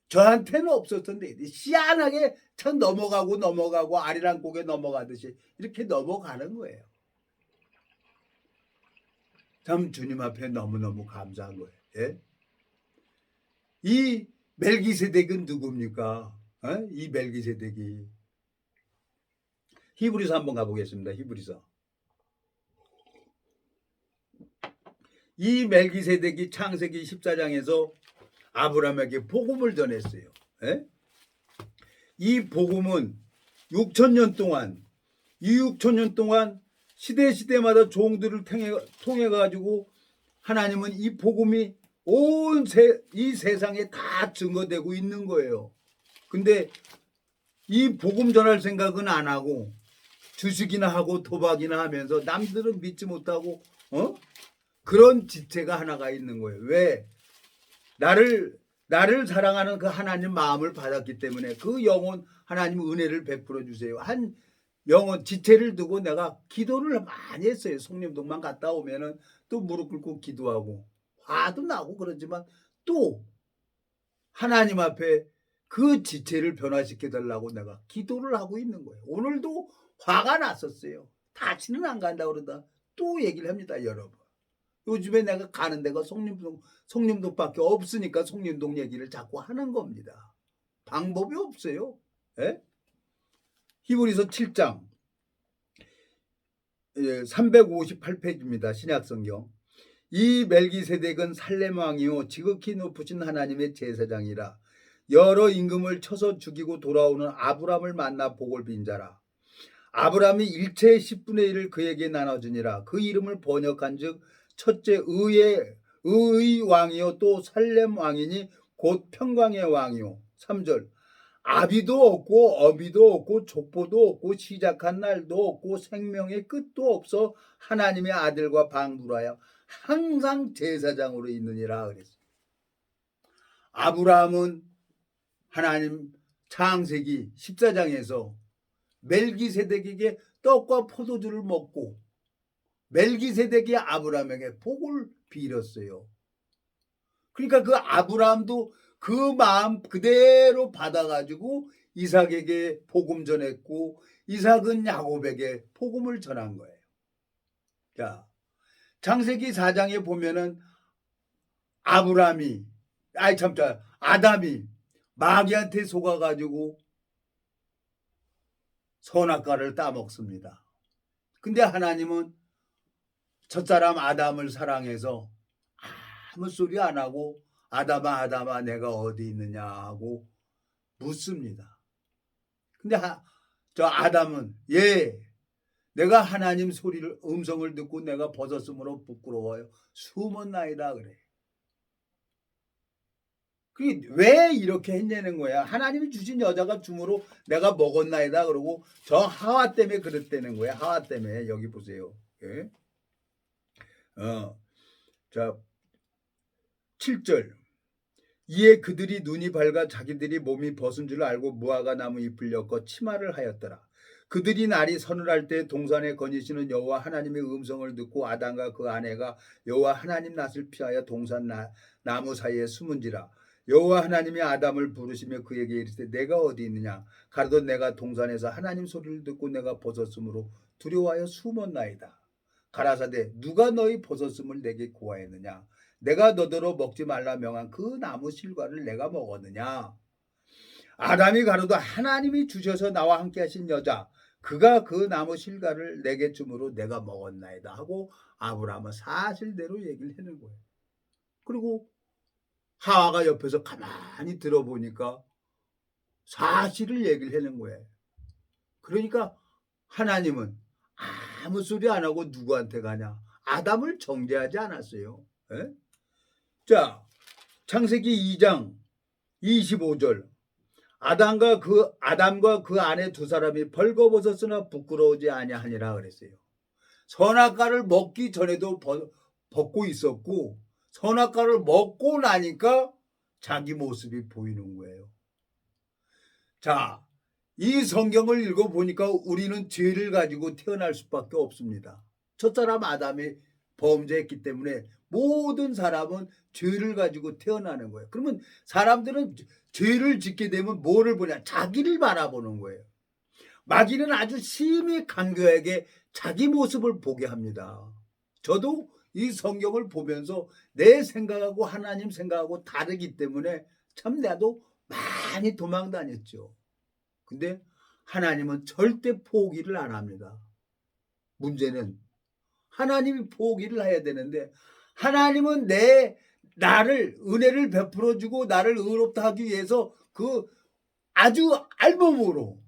저한테는 없었던데 희한하게 참 넘어가고 아리랑 고개 넘어가듯이 이렇게 넘어가는 거예요. 참 주님 앞에 너무너무 감사한 거예요. 예? 이 멜기세덱은 누굽니까? 이 멜기세덱이 히브리서 한번 가보겠습니다. 히브리서. 이 멜기세덱이 창세기 14장에서 아브라함에게 복음을 전했어요. 예? 이 복음은 6,000년 동안 이 6,000년 동안 시대마다 종들을 통해 가지고 하나님은 이 복음이 이 세상에 다 증거되고 있는 거예요. 근데 이 복음 전할 생각은 안 하고 주식이나 하고 도박이나 하면서 남들은 믿지 못하고 그런 지체가 하나가 있는 거예요. 왜? 나를 사랑하는 그 하나님 마음을 받았기 때문에 그 영혼 하나님 은혜를 베풀어 주세요. 한 영혼 지체를 두고 내가 기도를 많이 했어요. 성림동만 갔다 오면은 또 무릎 꿇고 기도하고 화도 나고 그러지만 또 하나님 앞에 그 지체를 변화시켜 달라고 내가 기도를 하고 있는 거예요. 오늘도 화가 났었어요. 다시는 안 간다 그러다 또 얘기를 합니다, 여러분. 요즘에 내가 가는 데가 송림동밖에 없으니까 송림동 얘기를 자꾸 하는 겁니다. 방법이 없어요. 예? 히브리서 7장 358페이지입니다. 신약성경. 이 멜기세덱은 살렘 왕이요 지극히 높으신 하나님의 제사장이라 여러 임금을 쳐서 죽이고 돌아오는 아브람을 만나 복을 빈 자라. 아브람이 일체의 10분의 1을 그에게 나눠주니라. 그 이름을 번역한즉 첫째 의의 왕이요 또 살렘 왕이니 곧 평강의 왕이요. 3절 아비도 없고 어비도 없고 족보도 없고 시작한 날도 없고 생명의 끝도 없어 하나님의 아들과 방불하여 항상 제사장으로 있느니라 그랬어요. 아브라함은 하나님 창세기 14장에서 멜기세덱에게 떡과 포도주를 먹고 멜기세덱이 아브라함에게 복을 빌었어요. 그러니까 그 아브라함도 그 마음 그대로 받아가지고 이삭에게 복음 전했고 이삭은 야곱에게 복음을 전한 거예요. 자, 창세기 4장에 보면은 아담이 마귀한테 속아가지고 선악과를 따먹습니다. 근데 하나님은 첫사람 아담을 사랑해서 아무 소리 안 하고 아담아 내가 어디 있느냐 하고 묻습니다. 근데 저 아담은 내가 하나님 음성을 듣고 내가 벗었으므로 부끄러워요. 숨었나이다 그래. 그게 왜 이렇게 했냐는 거야. 하나님이 주신 여자가 줌으로 내가 먹었나이다 그러고 저 하와 때문에 그랬다는 거야. 하와 때문에. 여기 보세요. 예? 자 7절 이에 그들이 눈이 밝아 자기들이 몸이 벗은 줄 알고 무화과 나무 잎을 엮어 치마를 하였더라. 그들이 날이 서늘할 때 동산에 거니시는 여호와 하나님의 음성을 듣고 아담과 그 아내가 여호와 하나님 낯을 피하여 동산 나무 사이에 숨은지라. 여호와 하나님이 아담을 부르시며 그에게 이르시되 내가 어디 있느냐. 가로되 내가 동산에서 하나님 소리를 듣고 내가 벗었으므로 두려워하여 숨었나이다. 가라사대 누가 너희 벗었음을 내게 고하였느냐. 내가 너더러 먹지 말라 명한 그 나무 실과를 내가 먹었느냐. 아담이 가로되 하나님이 주셔서 나와 함께 하신 여자 그가 그 나무 실과를 내게 주므로 내가 먹었나이다 하고 아브라함은 사실대로 얘기를 하는 거예요. 그리고 하와가 옆에서 가만히 들어보니까 사실을 얘기를 하는 거예요. 그러니까 하나님은 아무 소리 안 하고 누구한테 가냐? 아담을 정죄하지 않았어요. 예? 자, 창세기 2장 25절. 아담과 그 아내 두 사람이 벌거벗었으나 부끄러우지 아니하니라 그랬어요. 선악과를 먹기 전에도 벗고 있었고 선악과를 먹고 나니까 자기 모습이 보이는 거예요. 자, 이 성경을 읽어보니까 우리는 죄를 가지고 태어날 수밖에 없습니다. 첫사람 아담이 범죄했기 때문에 모든 사람은 죄를 가지고 태어나는 거예요. 그러면 사람들은 죄를 짓게 되면 뭐를 보냐? 자기를 바라보는 거예요. 마귀는 아주 심히 간교하게 자기 모습을 보게 합니다. 저도 이 성경을 보면서 내 생각하고 하나님 생각하고 다르기 때문에 참 나도 많이 도망 다녔죠. 근데 하나님은 절대 포기를 안 합니다. 문제는 하나님이 포기를 해야 되는데 하나님은 나를 은혜를 베풀어 주고 나를 의롭다 하기 위해서 그 아주 알몸으로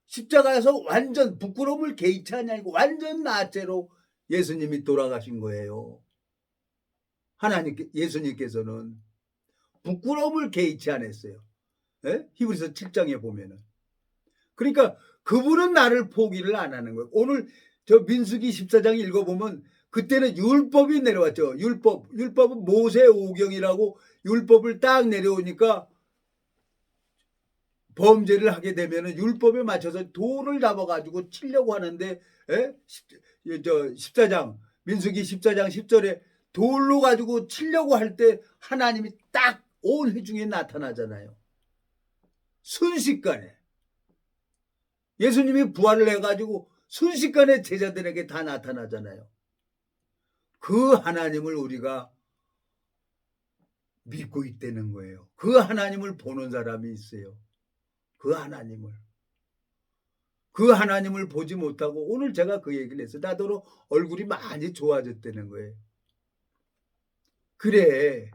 십자가에서 완전 부끄러움을 개의치 아니하고 완전 나체로 예수님이 돌아가신 거예요. 예수님께서는 부끄러움을 개의치 않았어요. 예? 히브리서 7장에 보면은. 그러니까 그분은 나를 포기를 안 하는 거예요. 오늘 저 민수기 14장 읽어보면 그때는 율법이 내려왔죠. 율법은 모세 오경이라고 율법을 딱 내려오니까 범죄를 하게 되면은 율법에 맞춰서 돌을 잡아가지고 치려고 하는데, 예? 14장, 민수기 14장 10절에 돌로 가지고 치려고 할 때 하나님이 딱 온 회중에 나타나잖아요. 순식간에. 예수님이 부활을 해가지고 순식간에 제자들에게 다 나타나잖아요. 그 하나님을 우리가 믿고 있다는 거예요. 그 하나님을 보는 사람이 있어요. 그 하나님을 보지 못하고 오늘 제가 그 얘기를 했어요. 나더러 얼굴이 많이 좋아졌다는 거예요. 그래,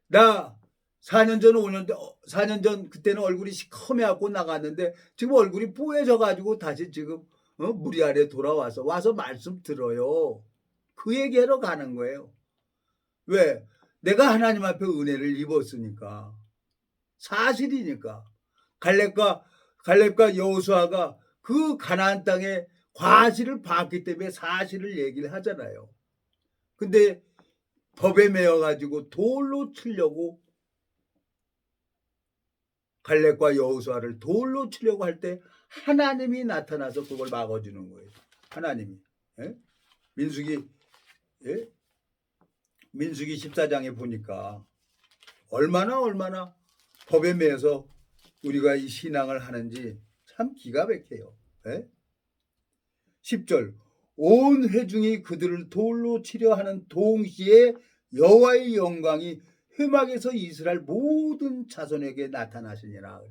나 4년 전, 4년 전 그때는 얼굴이 시커매갖고 나갔는데 지금 얼굴이 뽀얘져가지고 다시 지금 무리 아래 돌아와서 말씀 들어요. 그 얘기하러 가는 거예요. 왜? 내가 하나님 앞에 은혜를 입었으니까. 사실이니까. 갈렙과 여호수아가 그 가나안 땅에 과실을 봤기 때문에 사실을 얘기를 하잖아요. 근데 법에 매여가지고 돌로 치려고 갈렙과 여호수아를 돌로 치려고 할 때 하나님이 나타나서 그걸 막아주는 거예요. 하나님이. 예? 민수기 14장에 보니까 얼마나 법에 매여서 우리가 이 신앙을 하는지 참 기가 막혀요. 예? 10절 온 회중이 그들을 돌로 치려 하는 동시에 여호와의 영광이 회막에서 이스라엘 모든 자손에게 나타나시니라.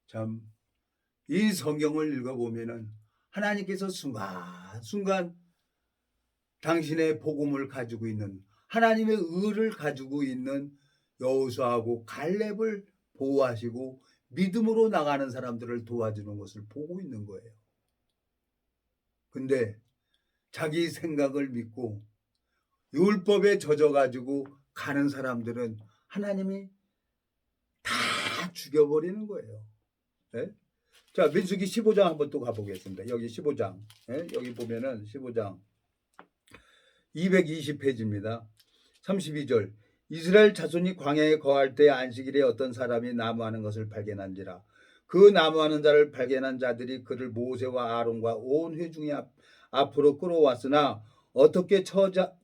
참 이 성경을 읽어보면은 하나님께서 순간순간 당신의 복음을 가지고 있는 하나님의 의를 가지고 있는 여호수아하고 갈렙을 보호하시고 믿음으로 나가는 사람들을 도와주는 것을 보고 있는 거예요. 근데 자기 생각을 믿고 율법에 젖어가지고 가는 사람들은 하나님이 다 죽여버리는 거예요. 네? 자, 민수기 15장 한번 또 가보겠습니다. 여기 15장. 네? 여기 보면은 15장 220페이지입니다. 32절 이스라엘 자손이 광야에 거할 때 안식일에 어떤 사람이 나무하는 것을 발견한지라. 그 나무하는 자를 발견한 자들이 그를 모세와 아론과 온 회중이 앞으로 끌어왔으나 어떻게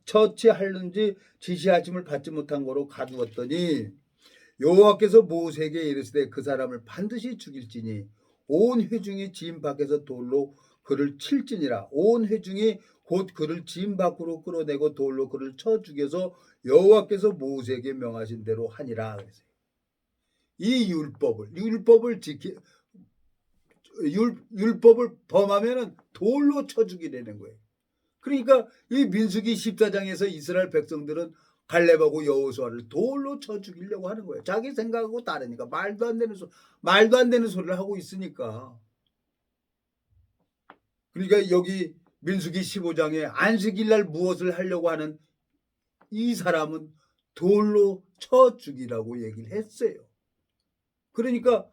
처치하는지 지시하심을 받지 못한 거로 가두었더니 여호와께서 모세에게 이르시되 그 사람을 반드시 죽일지니 온 회중이 진 밖에서 돌로 그를 칠지니라. 온 회중이 곧 그를 진 밖으로 끌어내고 돌로 그를 쳐 죽여서 여호와께서 모세에게 명하신 대로 하니라. 이 율법을 범하면은 돌로 쳐 죽이려는 거예요. 그러니까 이 민수기 14장에서 이스라엘 백성들은 갈렙하고 여호수아를 돌로 쳐 죽이려고 하는 거예요. 자기 생각하고 다르니까 말도 안 되는 소리를 하고 있으니까. 그러니까 여기 민수기 15장에 안식일 날 무엇을 하려고 하는 이 사람은 돌로 쳐 죽이라고 얘기를 했어요. 그러니까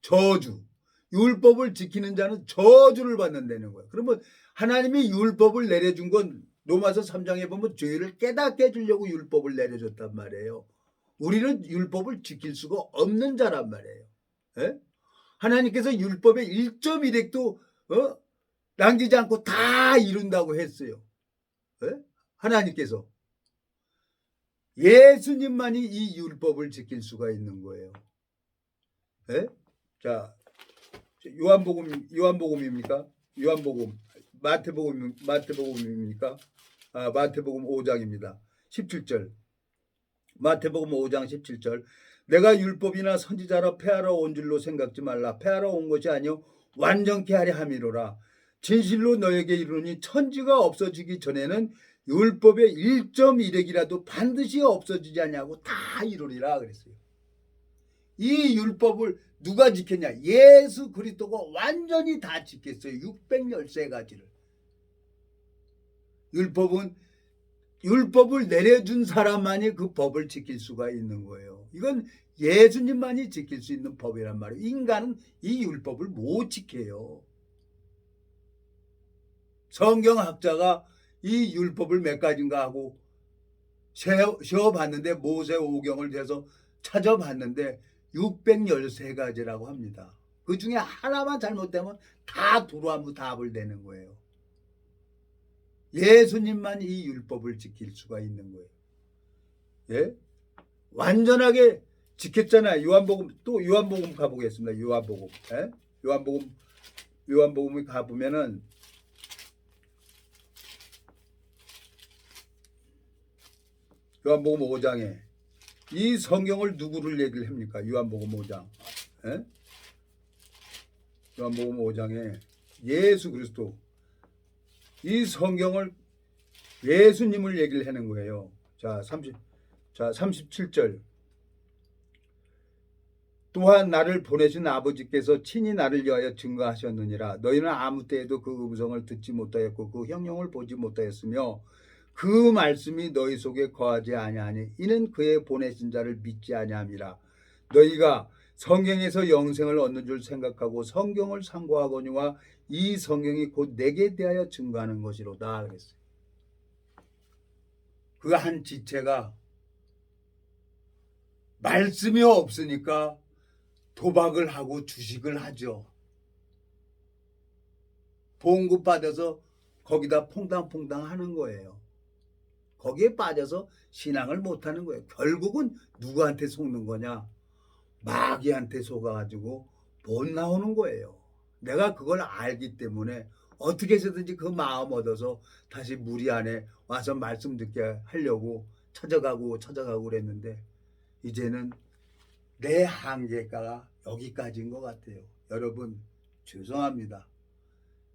저주, 율법을 지키는 자는 저주를 받는다는 거예요. 그러면 하나님이 율법을 내려준 건 로마서 3장에 보면 죄를 깨닫게 해주려고 율법을 내려줬단 말이에요. 우리는 율법을 지킬 수가 없는 자란 말이에요. 예? 하나님께서 율법의 1.1획도 남기지 않고 다 이룬다고 했어요. 예? 하나님께서. 예수님만이 이 율법을 지킬 수가 있는 거예요. 예? 자, 요한복음입니까? 요한복음, 마태복음입니까? 마태복음 5장입니다. 17절. 마태복음 5장 17절. 내가 율법이나 선지자라 폐하러 온 줄로 생각지 말라. 폐하러 온 것이 아니요 완전케 하려 함이로라. 진실로 너에게 이르노니 천지가 없어지기 전에는 율법의 1.1획이라도 반드시 없어지지 않냐고 다 이루리라 그랬어요. 이 율법을 누가 지켰냐? 예수 그리스도가 완전히 다 지켰어요. 613가지를. 율법을 내려준 사람만이 그 법을 지킬 수가 있는 거예요. 이건 예수님만이 지킬 수 있는 법이란 말이에요. 인간은 이 율법을 못 지켜요. 성경학자가 이 율법을 몇 가지인가 하고 세어봤는데 모세오경을 해서 찾아봤는데 613가지라고 합니다. 그 중에 하나만 잘못되면 다 두루한부 답을 내는 거예요. 예수님만 이 율법을 지킬 수가 있는 거예요. 예? 완전하게 지켰잖아요. 요한복음 가보겠습니다. 요한복음. 예? 요한복음에 가보면은 요한복음 5장에 이 성경을 누구를 얘기를 합니까? 요한복음 5장. 예? 요한복음 5장에 예수 그리스도 이 성경을 예수님을 얘기를 하는 거예요. 자, 37절. 또한 나를 보내신 아버지께서 친히 나를 위하여 증거하셨느니라. 너희는 아무 때에도 그 음성을 듣지 못하였고 그 형용을 보지 못하였으며 그 말씀이 너희 속에 거하지 아니하니 이는 그의 보내신 자를 믿지 아니함이라. 너희가 성경에서 영생을 얻는 줄 생각하고 성경을 상고하거니와 이 성경이 곧 내게 대하여 증거하는 것이로다 그랬어요. 그 한 지체가 말씀이 없으니까 도박을 하고 주식을 하죠. 봉급 받아서 거기다 퐁당퐁당 하는 거예요. 거기에 빠져서 신앙을 못하는 거예요. 결국은 누구한테 속는 거냐? 마귀한테 속아가지고 못 나오는 거예요. 내가 그걸 알기 때문에 어떻게 해서든지 그 마음 얻어서 다시 무리 안에 와서 말씀 듣게 하려고 찾아가고 그랬는데 이제는 내 한계가 여기까지인 것 같아요. 여러분 죄송합니다.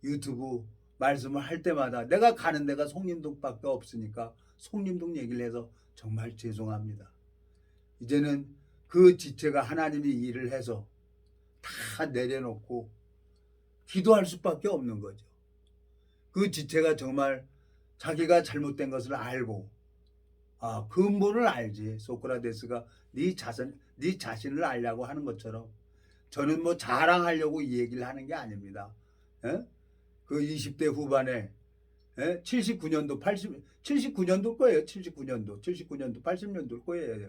유튜브 말씀을 할 때마다 내가 가는 데가 송림동밖에 없으니까 송림동 얘기를 해서 정말 죄송합니다. 이제는 그 지체가 하나님이 일을 해서 다 내려놓고 기도할 수밖에 없는 거죠. 그 지체가 정말 자기가 잘못된 것을 알고 근본을 알지. 소크라테스가 네 자신을 알려고 하는 것처럼 저는 뭐 자랑하려고 이 얘기를 하는 게 아닙니다. 에? 그 20대 후반에 79년도 79년도 거예요. 79년도 80년도 거예요.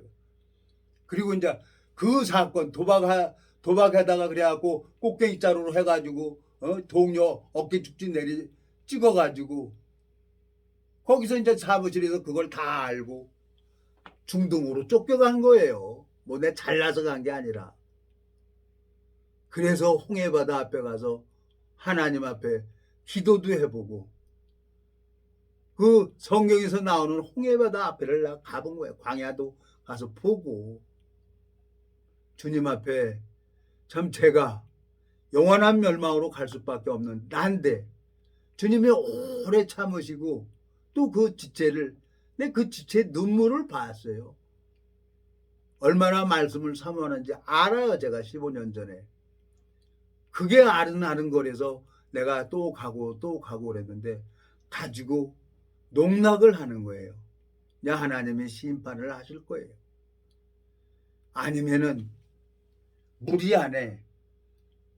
그리고 이제 그 사건 도박하다가 그래갖고 꼭대기 자루로 해가지고 동료 어깨 축지 내리 찍어가지고 거기서 이제 사무실에서 그걸 다 알고 중등으로 쫓겨간 거예요. 뭐 내 잘나서 간 게 아니라. 그래서 홍해바다 앞에 가서 하나님 앞에 기도도 해보고 그 성경에서 나오는 홍해바다 앞에를 나 가본 거예요. 광야도 가서 보고 주님 앞에 참 제가 영원한 멸망으로 갈 수밖에 없는 난데 주님이 오래 참으시고 또 그 지체를 내 그 지체 눈물을 봤어요. 얼마나 말씀을 사모하는지 알아요. 제가 15년 전에. 그게 아른아른거려서 내가 또 가고 그랬는데 가지고 농락을 하는 거예요. 야, 하나님이 심판을 하실 거예요. 아니면은 무리 안에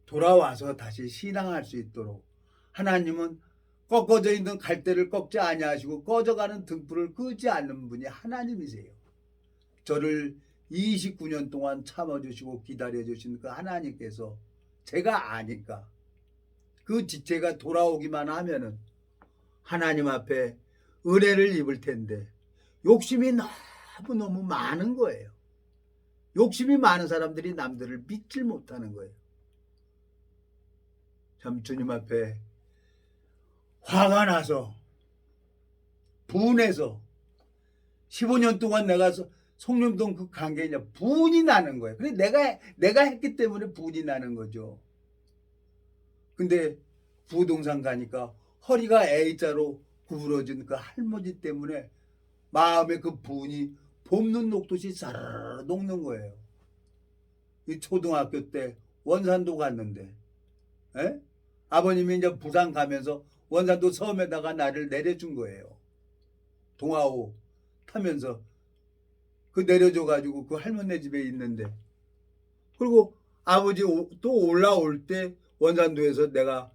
돌아와서 다시 신앙할 수 있도록 하나님은 꺾어져 있는 갈대를 꺾지 아니하시고 꺼져가는 등불을 끄지 않는 분이 하나님이세요. 저를 29년 동안 참아주시고 기다려주신 그 하나님께서 제가 아니까 그 지체가 돌아오기만 하면은 하나님 앞에 은혜를 입을 텐데 욕심이 너무너무 많은 거예요. 욕심이 많은 사람들이 남들을 믿질 못하는 거예요. 참 주님 앞에 화가 나서 분해서 15년 동안 내가 송림동 그 관계냐 분이 나는 거예요. 그래 내가 했기 때문에 분이 나는 거죠. 근데 부동산 가니까 허리가 A자로 구부러진 그 할머니 때문에 마음에 그 분이 볶는 녹듯이 사르르 녹는 거예요. 이 초등학교 때 원산도 갔는데 아버님이 이제 부산 가면서 원산도 섬에다가 나를 내려준 거예요. 동아호 타면서 그 내려줘가지고 그 할머니 집에 있는데 그리고 아버지 또 올라올 때 원산도에서 내가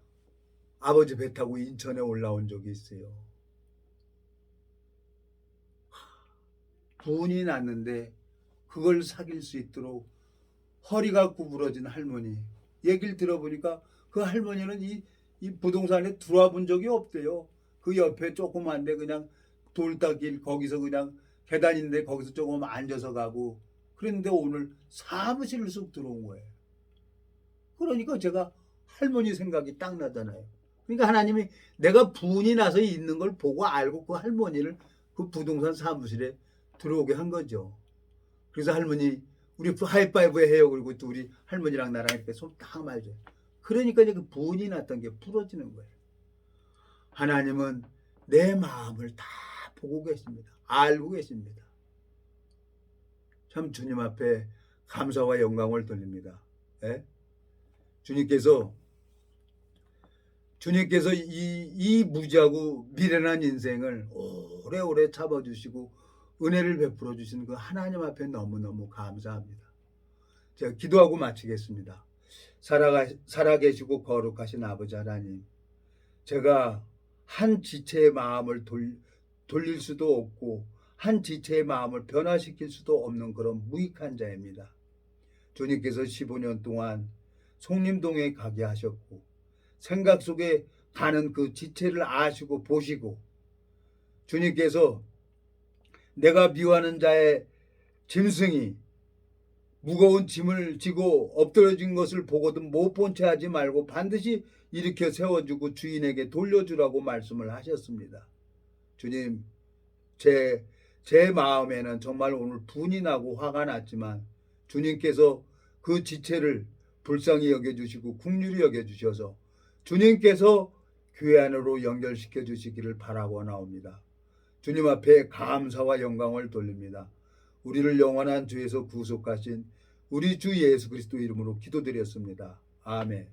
아버지 배 타고 인천에 올라온 적이 있어요. 분이 났는데 그걸 사귈 수 있도록 허리가 구부러진 할머니 얘기를 들어보니까 그 할머니는 이 부동산에 들어와 본 적이 없대요. 그 옆에 조그만데 그냥 돌다길 거기서 그냥 계단인데 거기서 조금 앉아서 가고 그랬는데 오늘 사무실을 쑥 들어온 거예요. 그러니까 제가 할머니 생각이 딱 나잖아요. 그러니까 하나님이 내가 분이 나서 있는 걸 보고 알고 그 할머니를 그 부동산 사무실에 들어오게 한 거죠. 그래서 할머니 우리 하이파이브 해요. 그리고 또 우리 할머니랑 나랑 이렇게 손 딱 맞아요. 그러니까 이제 그 분이 났던 게 풀어지는 거예요. 하나님은 내 마음을 다 보고 계십니다. 알고 계십니다. 참 주님 앞에 감사와 영광을 돌립니다. 예? 주님께서 이 무지하고 미련한 인생을 오래오래 참아주시고 은혜를 베풀어 주시는 그 하나님 앞에 너무너무 감사합니다. 제가 기도하고 마치겠습니다. 살아계시고 거룩하신 아버지 하나님, 제가 한 지체의 마음을 돌릴 수도 없고 한 지체의 마음을 변화시킬 수도 없는 그런 무익한 자입니다. 주님께서 15년 동안 송림동에 가게 하셨고 생각 속에 가는 그 지체를 아시고 보시고 주님께서 내가 미워하는 자의 짐승이 무거운 짐을 지고 엎드러진 것을 보거든 못 본 채 하지 말고 반드시 일으켜 세워주고 주인에게 돌려주라고 말씀을 하셨습니다. 주님, 제 마음에는 정말 오늘 분이 나고 화가 났지만 주님께서 그 지체를 불쌍히 여겨주시고 긍휼히 여겨주셔서 주님께서 교회 안으로 연결시켜 주시기를 바라고 나옵니다. 주님 앞에 감사와 영광을 돌립니다. 우리를 영원한 죄에서 구속하신 우리 주 예수 그리스도 이름으로 기도드렸습니다. 아멘.